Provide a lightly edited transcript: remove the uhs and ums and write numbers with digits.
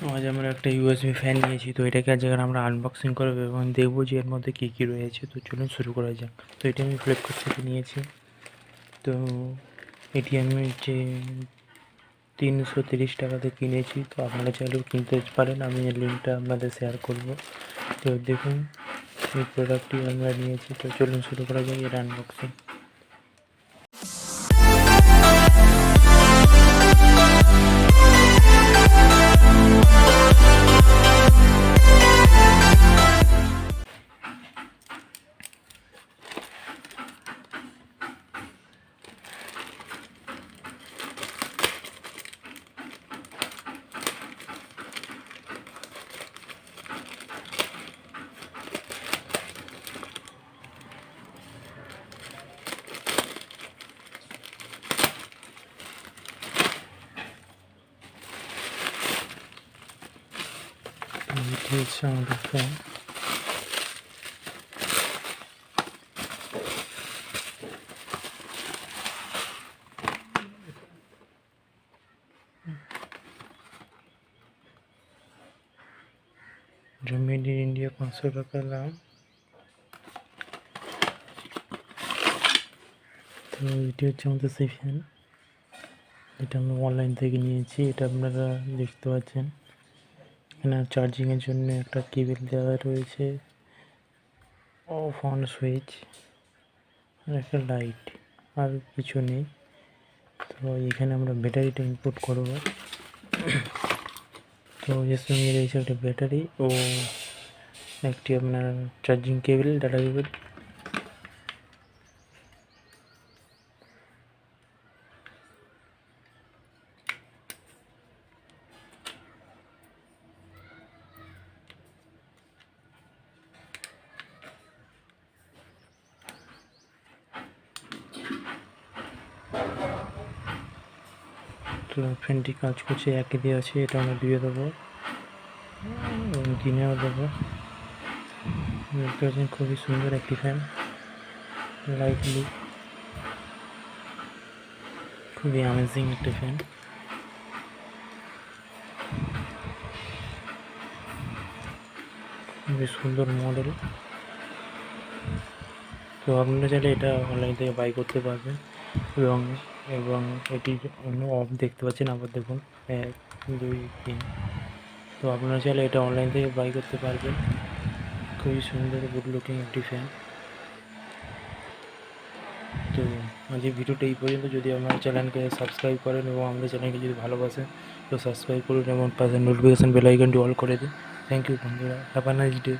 আজ আমরা একটা ইউএসবি ফ্যান নিয়েছি, তো এটাকে আজ আমরা আনবক্সিং করবো এবং দেখবো যে এর মধ্যে কী কী রয়েছে। তো চলুন শুরু করা যাক। তো এটা আমি ফ্লিপকার্ট থেকে নিয়েছি। তো এটি আমি হচ্ছে 330 টাকাতে কিনেছি। তো আপনারা চাইলেও কিনতে পারেন, আমি এর লিঙ্কটা আপনাদের শেয়ার করবো। তো দেখুন এই প্রোডাক্টটি আমরা নিয়েছি। তো চলুন শুরু করা যাক এর আনবক্সিং। এটি হচ্ছে আমাদের ফ্যান। মেড ইন ইন্ডিয়া, 500 টাকা দাম। তো এটি হচ্ছে আমাদের সেই ফ্যান, এটা আমরা অনলাইন থেকে নিয়েছি। এটা আপনারা দেখতে পাচ্ছেন এখানে চার্জিংয়ের জন্য একটা কেবল দেওয়া রয়েছে, অফ অন সুইচ, আর একটা লাইট, আর কিছু নেই। তো এখানে আমরা ব্যাটারিটা ইনপুট করব। তো এর সঙ্গে রয়েছে একটা ব্যাটারি ও একটি আপনার চার্জিং কেবল, ডাটা কেবল। তো ফ্যানটি কাজ করছে, একই দিয়ে আছে, এটা আমরা দিয়ে দেবো এবং দিনেও দেবো। দেখতে পাচ্ছেন খুবই সুন্দর একটি ফ্যান, লাইটলি, খুবই অ্যামেজিং একটা ফ্যান। খুবই সুন্দর মডেল। তো আপনারা চাইলে এটা অনলাইন থেকে বাই করতে পারবেন এবং এবং এটি অন্য অফ দেখতে পাচ্ছেন, আবার দেখুন 1 2 3। তো আপনারা চাইলে এটা অনলাইন থেকে বাই করতে পারবেন। খুবই সুন্দর গুড লুকিং একটি ফ্যান। তো আজ এই ভিডিওটা এই পর্যন্ত। যদি আমার চ্যানেলকে সাবস্ক্রাইব করেন এবং আমাদের চ্যানেলকে যদি ভালোবাসেন তো সাবস্ক্রাইব করুন এবং পাশে নোটিফিকেশান বেল আইকনটি অল করে দিন। থ্যাংক ইউ বন্ধুরা, হ্যাভ আ নাইস ডে।